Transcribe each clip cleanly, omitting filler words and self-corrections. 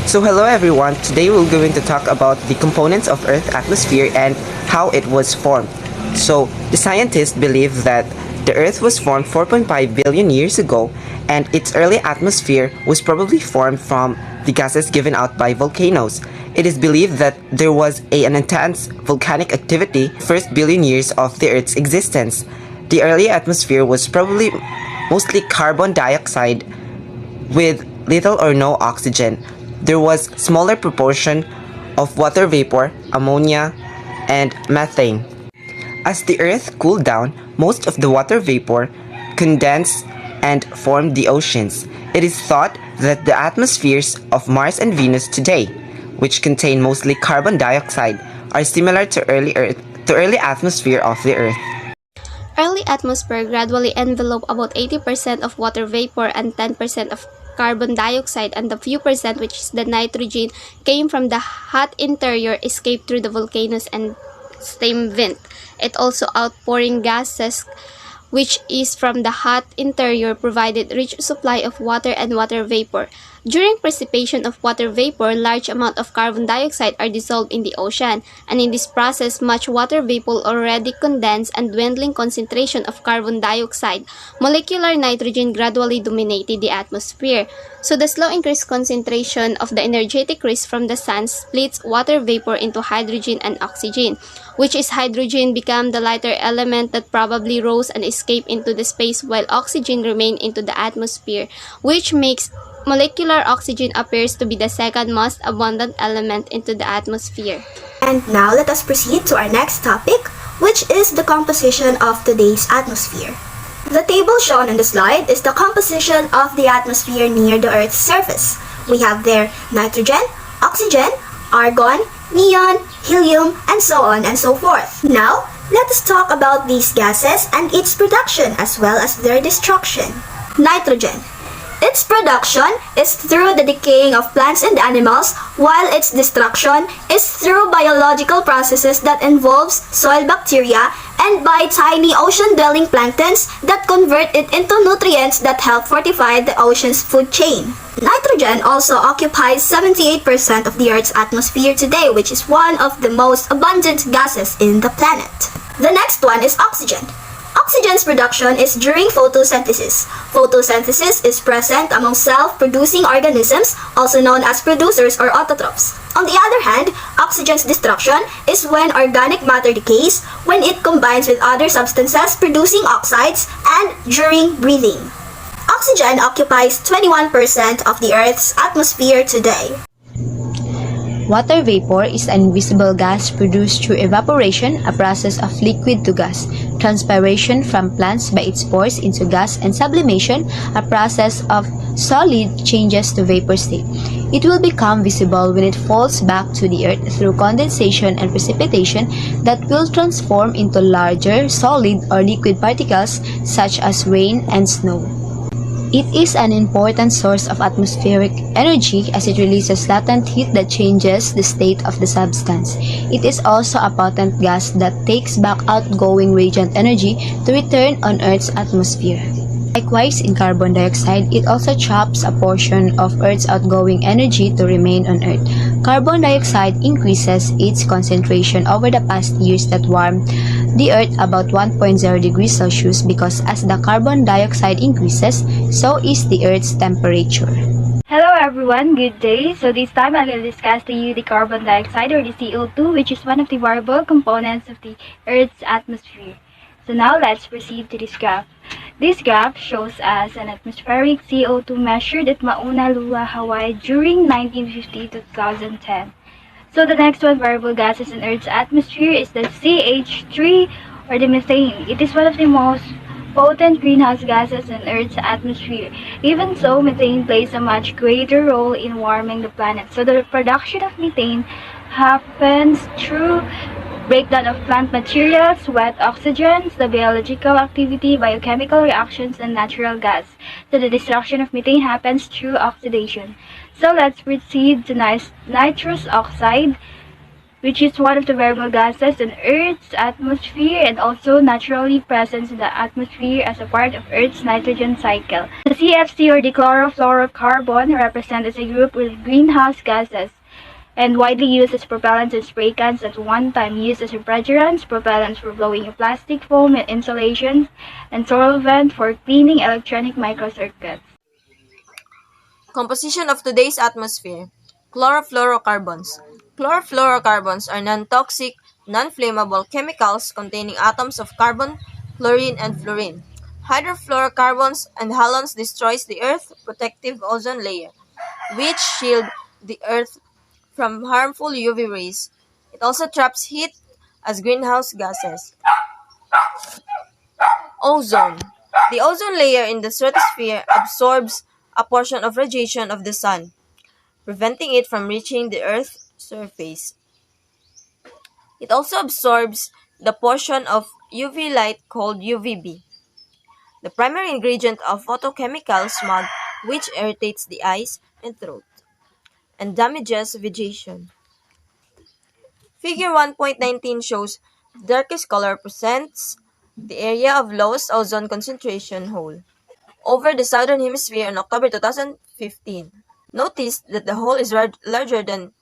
So hello everyone, today we're going to talk about the components of Earth's atmosphere and how it was formed. So the scientists believe that the Earth was formed 4.5 billion years ago and its early atmosphere was probably formed from the gases given out by volcanoes. It is believed that there was an intense volcanic activity first billion years of the Earth's existence. The early atmosphere was probably mostly carbon dioxide with little or no oxygen. There was smaller proportion of water vapor, ammonia, and methane. As the Earth cooled down, most of the water vapor condensed and formed the oceans. It is thought that the atmospheres of Mars and Venus today, which contain mostly carbon dioxide, are similar to early atmosphere of the Earth. Early atmosphere gradually enveloped about 80% of water vapor and 10% of carbon dioxide, and the few percent, which is the nitrogen, came from the hot interior, escaped through the volcanoes and steam vent. It also outpouring gases, which is from the hot interior, provided rich supply of water and water vapor. During precipitation of water vapor, large amount of carbon dioxide are dissolved in the ocean, and in this process, much water vapor already condensed and dwindling concentration of carbon dioxide. Molecular nitrogen gradually dominated the atmosphere. So the slow increased concentration of the energetic rays from the sun splits water vapor into hydrogen and oxygen, which is hydrogen became the lighter element that probably rose and escaped into the space, while oxygen remained into the atmosphere, which makes molecular oxygen appears to be the second most abundant element into the atmosphere. And now let us proceed to our next topic, which is the composition of today's atmosphere. The table shown on the slide is the composition of the atmosphere near the Earth's surface. We have there nitrogen, oxygen, argon, neon, helium, and so on and so forth. Now, let us talk about these gases and its production as well as their destruction. Nitrogen. Its production is through the decaying of plants and animals, while its destruction is through biological processes that involves soil bacteria and by tiny ocean-dwelling planktons that convert it into nutrients that help fortify the ocean's food chain. Nitrogen also occupies 78% of the Earth's atmosphere today, which is one of the most abundant gases in the planet. The next one is oxygen. Oxygen's production is during photosynthesis. Photosynthesis is present among self-producing organisms, also known as producers or autotrophs. On the other hand, oxygen's destruction is when organic matter decays, when it combines with other substances producing oxides, and during breathing. Oxygen occupies 21% of the Earth's atmosphere today. Water vapor is an invisible gas produced through evaporation, a process of liquid to gas, transpiration from plants by its pores into gas, and sublimation, a process of solid changes to vapor state. It will become visible when it falls back to the earth through condensation and precipitation that will transform into larger, solid or liquid particles such as rain and snow. It is an important source of atmospheric energy as it releases latent heat that changes the state of the substance. It is also a potent gas that takes back outgoing radiant energy to return on Earth's atmosphere. Likewise, in carbon dioxide, it also traps a portion of Earth's outgoing energy to remain on Earth. Carbon dioxide increases its concentration over the past years that warmed the Earth about 1.0 degrees Celsius because as the carbon dioxide increases, so is the Earth's temperature. Hello everyone, good day. So this time I will discuss to you the carbon dioxide or the CO2, which is one of the variable components of the Earth's atmosphere. So now let's proceed to this graph. This graph shows us an atmospheric CO2 measured at Mauna Loa, Hawaii during 1950 to 2010. So the next one, variable gases in Earth's atmosphere, is the CH3 or the methane. It is one of the most potent greenhouse gases in Earth's atmosphere. Even so, methane plays a much greater role in warming the planet. So the production of methane happens through breakdown of plant materials, wet oxygens, the biological activity, biochemical reactions, and natural gas. So the destruction of methane happens through oxidation. So let's proceed to nitrous oxide. which is one of the variable gases in Earth's atmosphere and also naturally present in the atmosphere as a part of Earth's nitrogen cycle. The CFC, or the chlorofluorocarbon, represents as a group with greenhouse gases and widely used as propellants in spray cans, at one time used as refrigerants, propellants for blowing a plastic foam and insulations, and solvent for cleaning electronic microcircuits. Composition of today's atmosphere. Chlorofluorocarbons. Chlorofluorocarbons are non-toxic, non-flammable chemicals containing atoms of carbon, chlorine, and fluorine. Hydrofluorocarbons and halogens destroys the Earth's protective ozone layer, which shield the Earth from harmful UV rays. It also traps heat as greenhouse gases. Ozone. The ozone layer in the stratosphere absorbs a portion of radiation of the sun, preventing it from reaching the Earth's surface. It also absorbs the portion of UV light called UVB, the primary ingredient of photochemical smog, which irritates the eyes and throat and damages vegetation. Figure 1.19 shows the darkest color represents the area of lowest ozone concentration hole over the southern hemisphere in October 2015. Notice that the hole is larger than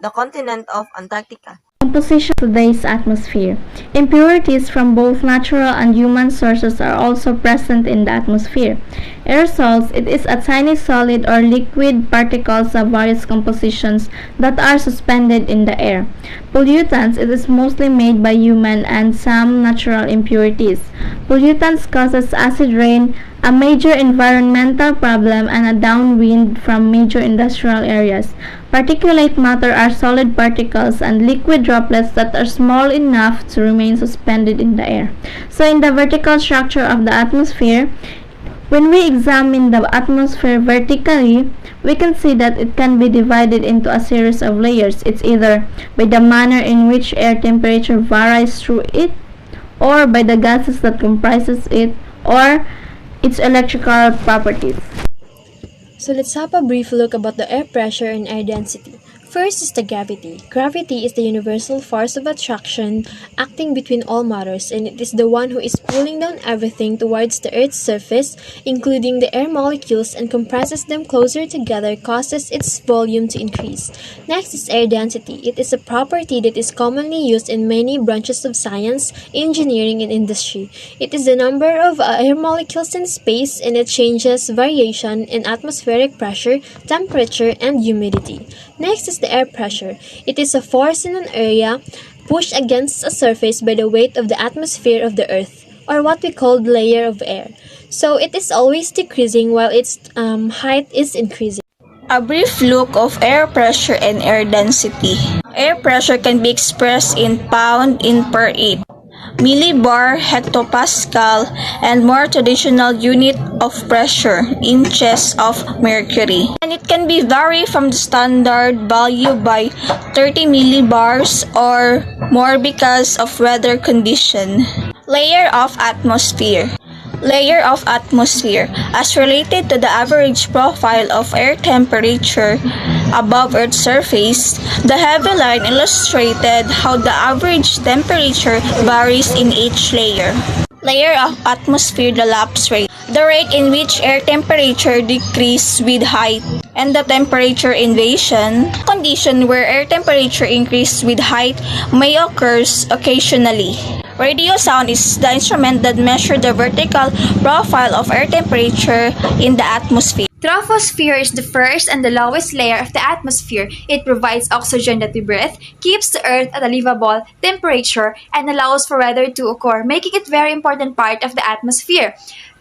the continent of Antarctica. Composition of today's atmosphere. Impurities from both natural and human sources are also present in the atmosphere. Aerosols, it is a tiny solid or liquid particles of various compositions that are suspended in the air. Pollutants, it is mostly made by human and some natural impurities. Pollutants causes acid rain, a major environmental problem, and a downwind from major industrial areas. Particulate matter are solid particles and liquid droplets that are small enough to remain suspended in the air. So in the vertical structure of the atmosphere, when we examine the atmosphere vertically, we can see that it can be divided into a series of layers. It's either by the manner in which air temperature varies through it, or by the gases that comprises it, or its electrical properties. So let's have a brief look about the air pressure and air density. First is the gravity. Gravity is the universal force of attraction acting between all matters, and it is the one who is pulling down everything towards the Earth's surface, including the air molecules, and compresses them closer together, causes its volume to increase. Next is air density. It is a property that is commonly used in many branches of science, engineering, and industry. It is the number of air molecules in space, and it changes variation in atmospheric pressure, temperature, and humidity. Next is the air pressure. It is a force in an area pushed against a surface by the weight of the atmosphere of the Earth, or what we call the layer of air. So it is always decreasing while its height is increasing. A brief look of air pressure and air density. Air pressure can be expressed in pound in per 8, millibar, hectopascal, and more traditional unit of pressure, inches of mercury. And it can be vary from the standard value by 30 millibars or more because of weather condition. Layer of atmosphere. Layer of atmosphere as related to the average profile of air temperature above Earth's surface. The heavy line illustrated how the average temperature varies in each layer. Layer of atmosphere, the lapse rate, the rate in which air temperature decreases with height, and the temperature invasion, condition where air temperature increases with height may occur occasionally. Radio sound is the instrument that measures the vertical profile of air temperature in the atmosphere. Troposphere is the first and the lowest layer of the atmosphere. It provides oxygen that we breathe, keeps the Earth at a livable temperature, and allows for weather to occur, making it a very important part of the atmosphere.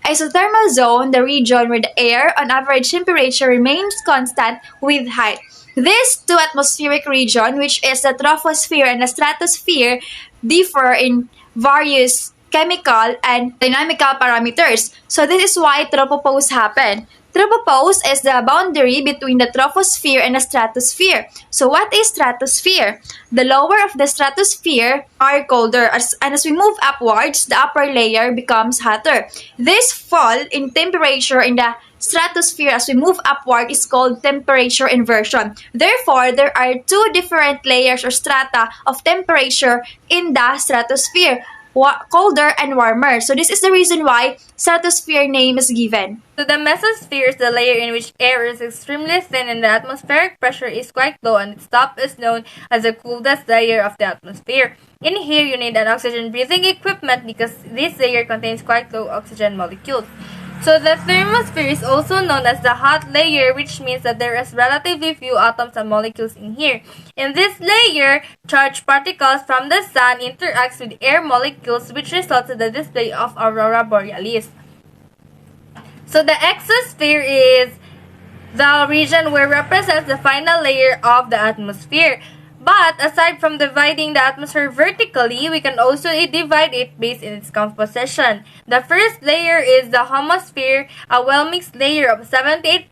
Isothermal zone, the region where the air on average temperature remains constant with height. These two atmospheric regions, which is the troposphere and the stratosphere, differ in various chemical and dynamical parameters. So this is why tropopause happen. Tropopause is the boundary between the troposphere and the stratosphere. So what is stratosphere? The lower of the stratosphere are colder, and as we move upwards, the upper layer becomes hotter. This fall in temperature in the stratosphere as we move upward is called temperature inversion. Therefore, there are two different layers or strata of temperature in the stratosphere, colder and warmer. So this is the reason why stratosphere name is given. So the mesosphere is the layer in which air is extremely thin and the atmospheric pressure is quite low, and its top is known as the coolest layer of the atmosphere. In here, you need an oxygen breathing equipment because this layer contains quite low oxygen molecules. So the thermosphere is also known as the hot layer, which means that there is relatively few atoms and molecules in here. In this layer, charged particles from the sun interacts with air molecules, which results in the display of aurora borealis. So the exosphere is the region where represents the final layer of the atmosphere. But aside from dividing the atmosphere vertically, we can also divide it based on its composition. The first layer is the homosphere, a well-mixed layer of 78%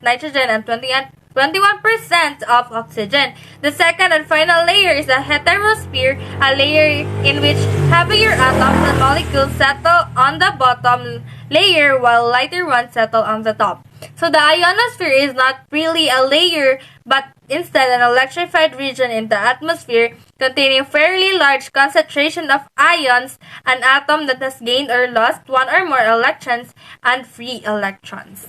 nitrogen and 21% of oxygen. The second and final layer is the heterosphere, a layer in which heavier atoms and molecules settle on the bottom layer while lighter ones settle on the top. So the ionosphere is not really a layer, but instead an electrified region in the atmosphere containing fairly large concentration of ions, an atom that has gained or lost one or more electrons, and free electrons.